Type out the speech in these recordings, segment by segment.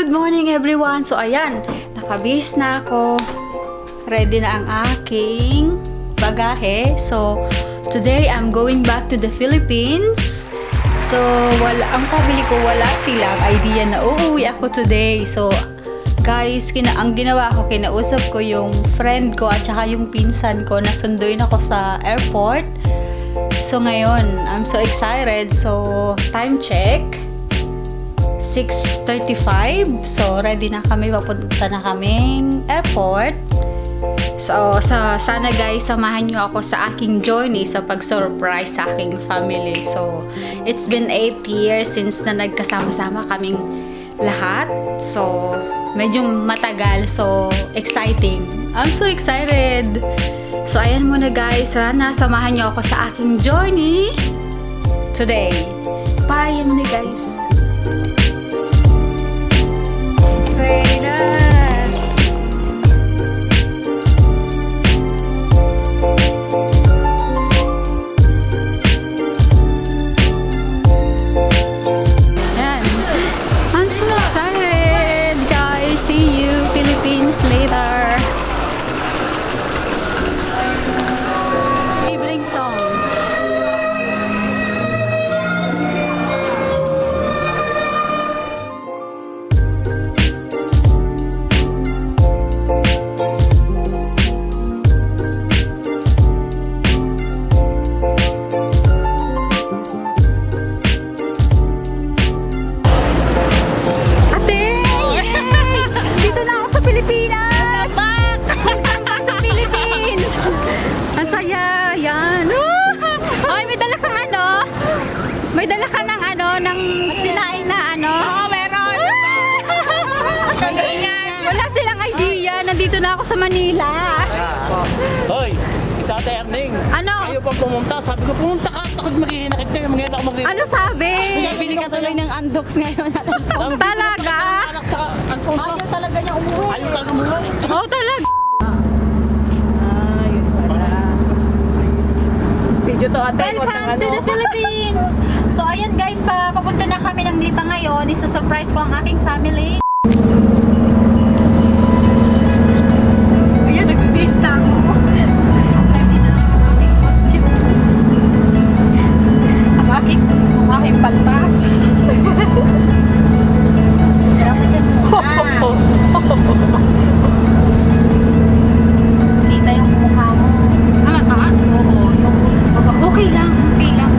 Good morning everyone! So ayan, nakabihis na ako. Ready na ang aking bagahe. So today I'm going back to the Philippines. So ang family ko wala silang idea na uuwi ako today. So guys, ang ginawa ko, kinausap ko yung friend ko at saka yung pinsan ko na sunduin ako sa airport. So ngayon, I'm so excited. So time check 6:35. So ready na kami, papunta na kaming airport. So sana guys, samahan nyo ako sa aking journey sa pag-surprise sa aking family. So it's been 8 years since na nagkasama-sama kaming lahat. So medyo matagal. So exciting. I'm so excited. So ayan muna guys, sana samahan nyo ako sa aking journey today. Bye! Ayan muna guys. Ready na! Ayan. I'm so excited guys. See you Philippines later. Evening song. May dala ka ng ng sinaing na Oo, meron! Wala silang idea. Nandito na ako sa Manila. Hoy, Tata Erning. Ayaw pa pumunta. Sabi ko, pumunta ka. Takot maghihinakit kayo. Mangyayad ako maglinis. Ano sabi? Bili ka tuloy ng Andox ngayon. Talaga? Ayaw talaga niya umuwi. Ayaw talaga umuwi. Oo, talaga. Welcome to the Philippines! So ayan guys, papunta na kami ng Lipa ngayon. Isusurprise ko ang aking family. Ayan, nag-vista ako. Ang aking paltas. Dapat dyan muna. Kita yung mukha mo. Taan? Oo. Okay lang, okay lang.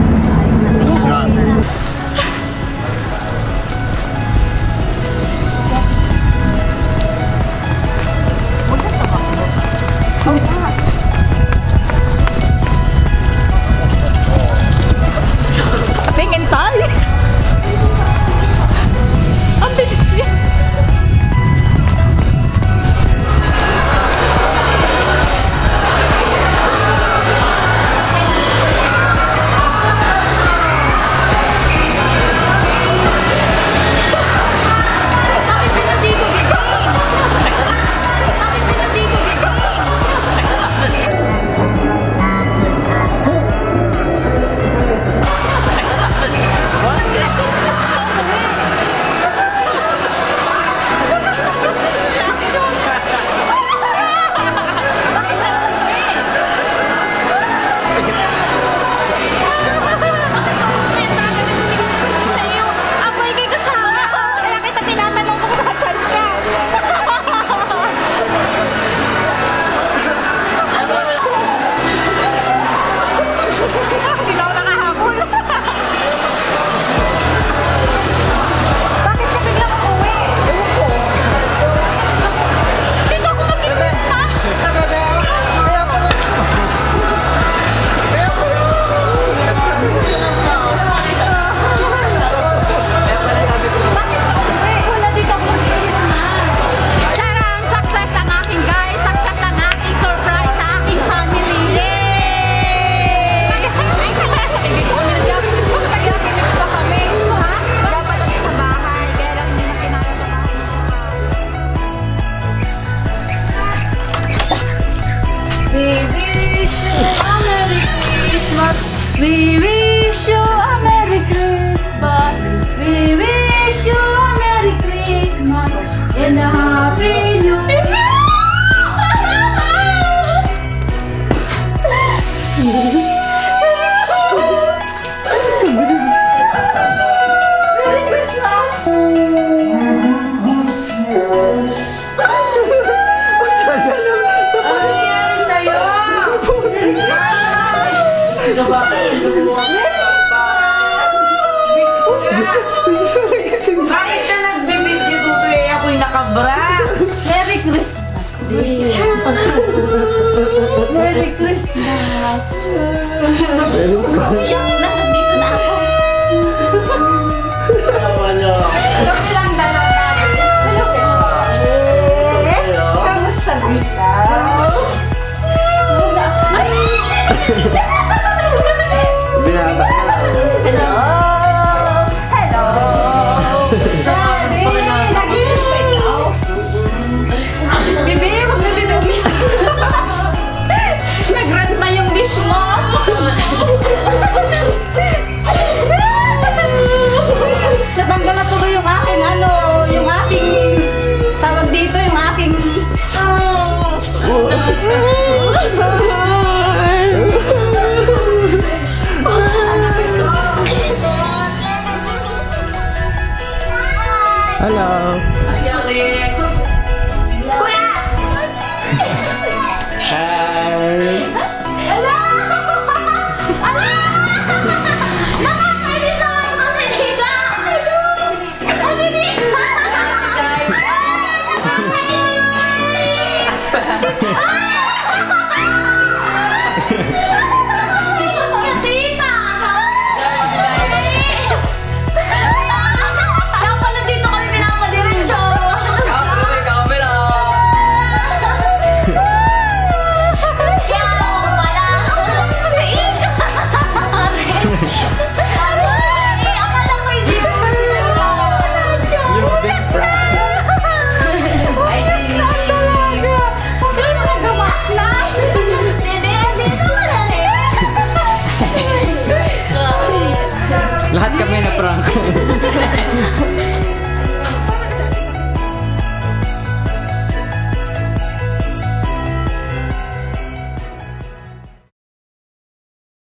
umiyak na, nandito na ako. Kami lang dalawa. Hello, kamusta na siya? Ay! Binaba ka. Hello! Hello! Sorry! Nag-isip ka ikaw? Bibi, huwag na bibi umiyak. Nag-rant na yung wish mo. Natanggal na tuloy yung aking yung aking tawag dito, yung aking Hello. Kuya! Hi.